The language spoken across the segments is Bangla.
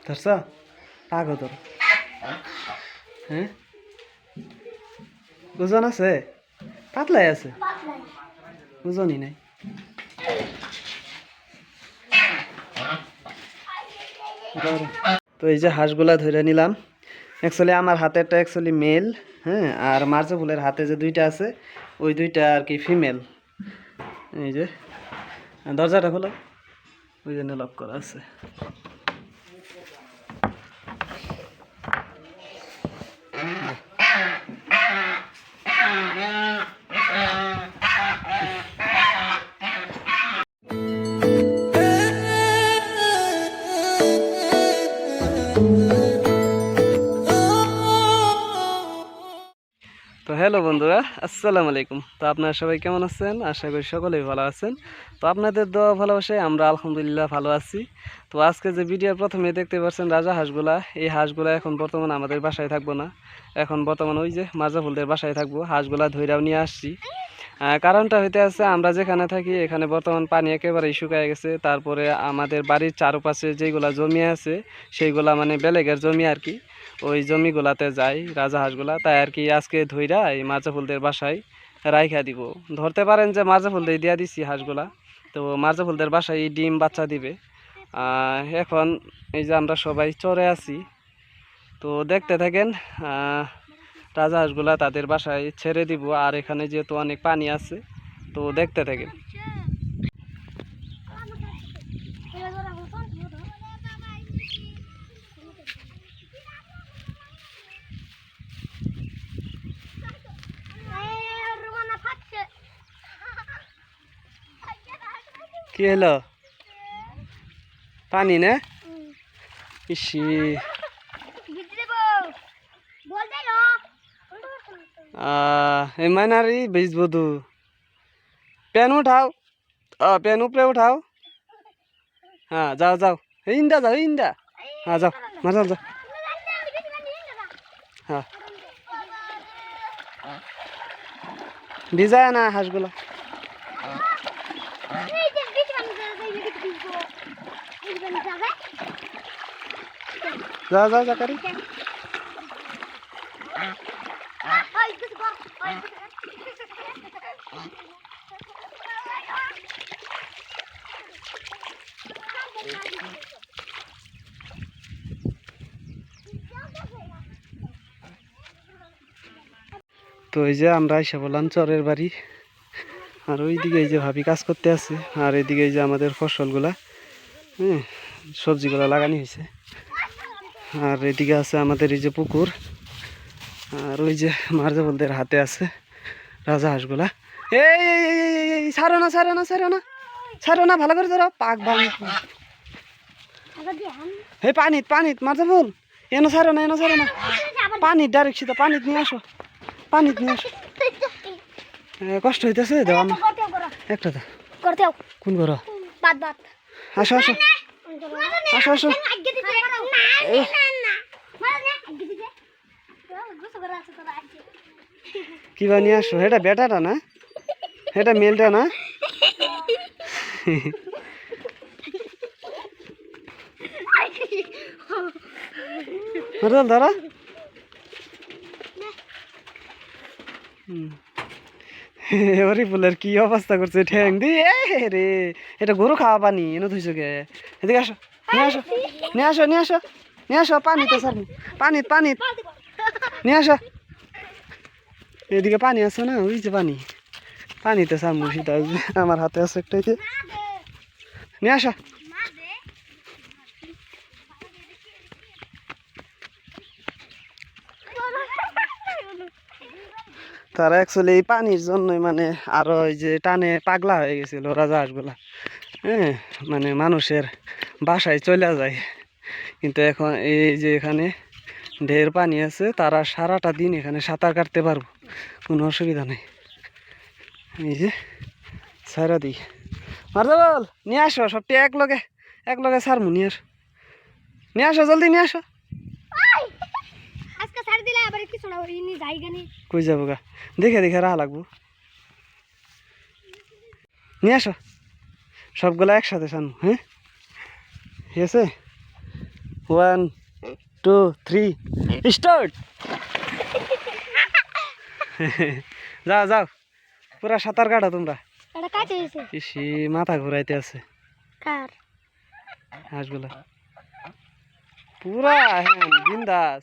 ধরছ পাগো তোর হ্যাঁ ওজন আছে পাতলাই আছে ওজনই নাই তো এই যে হাঁসগুলা ধরে নিলাম অ্যাকচুয়ালি আমার হাতে একটা অ্যাকচুয়ালি মেল হ্যাঁ আর মার্জা ফুলের হাতে যে দুইটা আছে ওই দুইটা আর কি ফিমেল এই যে দরজাটা খোলো ওই জন্য লক করা আছে তো হ্যালো বন্ধুরা আসসালামু আলাইকুম তো আপনারা সবাই কেমন আছেন আশা করি সকলেই ভালো আছেন তো আপনাদের দোয়া ভালোবাসায় আমরা আলহামদুলিল্লাহ ভালো আছি তো আজকে যে ভিডিওর প্রথমে দেখতে পাচ্ছেন রাজা হাঁসগুলা এই হাঁসগুলা এখন বর্তমানে আমাদের বাসায় থাকবো না এখন বর্তমানে ওই যে মার্জা ফুলদের বাসায় থাকবো হাঁসগুলা ধইরাও নিয়ে আসছি কারণটা হইতে আছে আমরা যেখানে থাকি এখানে বর্তমান পানি একেবারেই শুকায় গেছে তারপরে আমাদের বাড়ির চারপাশে যেগুলা জমি আছে সেইগুলা মানে বেলেগের জমি আর কি ওই জমিগুলাতে যাই রাজা হাঁসগুলা তাই আর কি আজকে ধইরা এই মার্জা ফুলদের বাসায় রাইখা দিব ধরতে পারেন যে মার্জা ফুলদের দিয়া দিছি হাঁসগুলা তো মার্জা ফুলদের বাসায় ডিম বাচ্চা দিবে এখন এই যে আমরা সবাই চরে আছি তো দেখতে থাকেন রাজা হাঁসগুলা তাদের বাসায় ছেড়ে দিব আর এখানে যেহেতু অনেক পানি আছে তো দেখতে থাকেন কি হলো পানি না ইসি मानारी बेचबो तू पेन उठाओ पेन ऊपरे उठाओ हाँ जाओ जाओ इंदा जाओ इंदा हाँ जाओ मर जाओ हाँ भिजाया ना हाঁসগুলো जाओ जाओ जा करी তো এই যে আমরা এসে বললাম চরের বাড়ি আর ওইদিকে এই যে ভাবি কাজ করতে আছে আর এইদিকে এই যে আমাদের ফসলগুলা হ্যাঁ সবজিগুলা লাগানো হয়েছে আর এদিকে আছে আমাদের এই যে পুকুর আর ওই যে মার্জা ফুলদের হাতে আছে রাজা হাঁসগুলা এই ছাড়ো না ছাড়ো না ছাড়ো না ছাড়ো না ভালো করে ধরো পাক ভাঙ হে পানিত পানিত মার্জা ফুল এনো ছাড়ো না পানিত ডাইরেক্ট সিধা পানিত নিয়ে আসো পানিত নিয়ে আসো কষ্ট হইতেছে দেওয়া আমার একটা তো কোন করো আসো আসো আসো আসো কি বানিয়ে আসো এটা বেটাটা না এটা মেলটা না ধরা এবারে ফুলের কি অবস্থা করছে ঠ্যাং দিয়ে রে এটা গরু খাওয়া পানি এনে ধুইছো গে এদিকে আসো নিয়ে আসো নিয়ে আসো নিয়ে আসো নিয়ে আসো পানিতে স্যার পানিত পানিত নিয়ে আসো এদিকে পানি আছে না ওই যে পানিতে স্যার মুর্শিদা আমার হাতে আছে একটাইতে নিয়ে আসো তারা অ্যাকচুয়ালি এই পানির জন্যই মানে আরো ওই যে টানে পাগলা হয়ে গেছিল রাজা হাঁসগুলা হ্যাঁ মানে মানুষের বাসায় চলে যায় কিন্তু এখন এই যে এখানে ঢের পানি আছে তারা সারাটা দিন এখানে সাঁতার কাটতে পারবো কোনো অসুবিধা নেই এই যে সারা দিই মারজা বল নিয়ে আসো সবটি এক লগে সারমু নিয়ে আসো জলদি নিয়ে আসো কই যাবো গা দেখে রাহা লাগবো নিয়ে আসো সবগুলা একসাথে সানু হ্যাঁ ঠিক আছে 1 2 3 স্টার্ট। যাও যাও, পুরা সাঁতার কাটো তোমরা। ইসি মাথা ঘুরাইতে আছে হাঁসগুলা, পুরা হ্যাঁ বিন্দাস,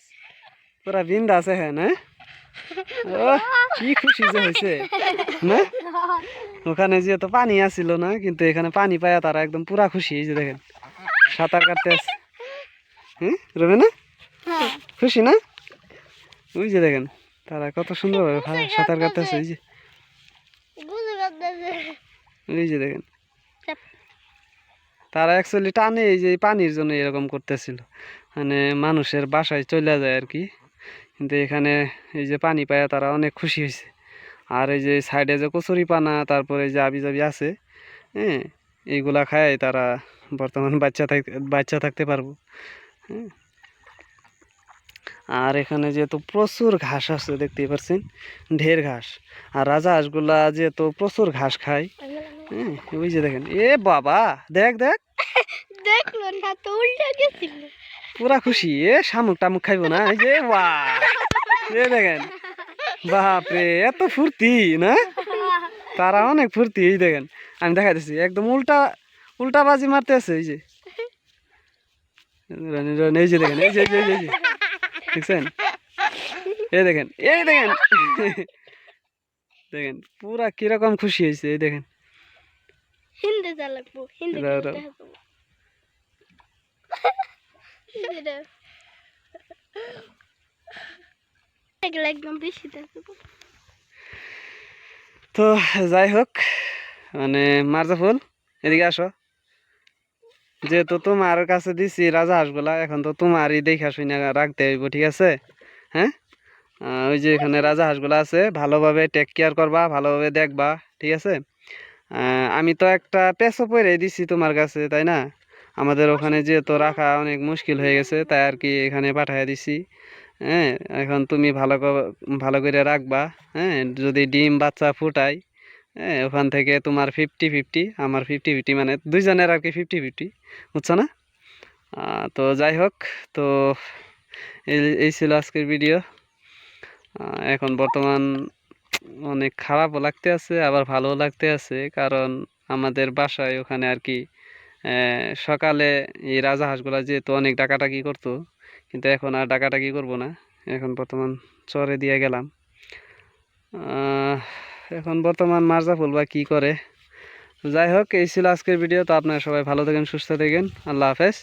পুরা বিন্দাস হ্যাঁ না। ও কি খুশি যে হয়েছে না, ওখানে যে তো পানি আসছিল না, কিন্তু এখানে পানি পায়া তারা একদম পুরা খুশি। এই যে দেখেন সাঁতার কাটতে আছে। হ্যাঁ রবে না, খুশি না? ওই যে দেখেন তারা কত সুন্দরভাবে সাঁতার কাটতেছে। ওই যে ওই যে দেখেন তারা অ্যাকচুয়ালি টানে এই যে পানির জন্য এরকম করতেছিল, মানে মানুষের বাসায় চলে যায় আর কি, কিন্তু এখানে এই যে পানি পায়া তারা অনেক খুশি হয়েছে। আর এই যে সাইডে যে কচুরি পানা, তারপরে যে আবি জাবি আছে, হ্যাঁ এইগুলা খায় তারা বর্তমান বাচ্চা থাকতে পারবো। হ্যাঁ, আর এখানে যেহেতু প্রচুর ঘাস আছে দেখতেই পাচ্ছেন, ঢের ঘাস। আর রাজা হাঁসগুলা যেহেতু প্রচুর ঘাস খায়, হ্যাঁ ওই যে দেখেন এ বাবা দেখ দেখ, দেখলো না তো উল্টা গেছিল। পুরা খুশি। এ শামুক টামুক খাইবো না, এই যে বাহ, এ দেখেন বাপরে এত ফুর্তি না, তারা অনেক ফুর্তি। এই দেখেন আমি দেখা দিচ্ছি একদম উল্টা উল্টা বাজি মারতে আছে। এই যে এই যে দেখেন, এই যে এই যে এই যে দেখছেন, এই দেখেন এই দেখেন দেখেন পুরা কিরকম খুশি হয়েছে। এই দেখেন হিন্দি চালাবো, হিন্দি একদম বেশি দেখবো। তো যাই হোক, মানে মার্জাফুল এদিকে আসো, যেহেতু তোমার কাছে দিছি রাজা হাঁসগুলা, এখন তো তোমারই দেখা শুনে রাখতে হইব, ঠিক আছে? হ্যাঁ, ওই যে এখানে রাজা হাঁসগুলা আছে, ভালোভাবে টেক কেয়ার করবা, ভালোভাবে দেখবা, ঠিক আছে? আমি তো একটা পেঁচো পরে দিছি তোমার কাছে, তাই না? আমাদের ওখানে যেহেতু রাখা অনেক মুশকিল হয়ে গেছে, তাই আর কি এখানে পাঠিয়ে দিছি। হ্যাঁ, এখন তুমি ভালো করে রাখবা। হ্যাঁ, যদি ডিম বাচ্চা ফুটাই, হ্যাঁ ওখান থেকে তোমার 50-50, আমার 50-50, মানে দুইজনের আর কি 50-50, বুঝছো না? তো যাই হোক, তো এই ছিল আজকের ভিডিও। এখন বর্তমান অনেক খারাপও লাগতে আছে, আবার ভালোও লাগতে আছে, কারণ আমাদের বাসায় ওখানে আর কি সকালে এই রাজা হাঁসগুলা যেহেতু অনেক ডাকাডাকি করতো, কিন্তু এখন আর ডাকাডাকি করবো না, এখন বর্তমান চরে দিয়ে গেলাম। এখন বর্তমান মার্জাফুল বা কী করে। যাই হোক, এই ছিল আজকের ভিডিও। তো আপনারা সবাই ভালো থাকেন, সুস্থ থাকেন, আল্লাহ হাফেজ।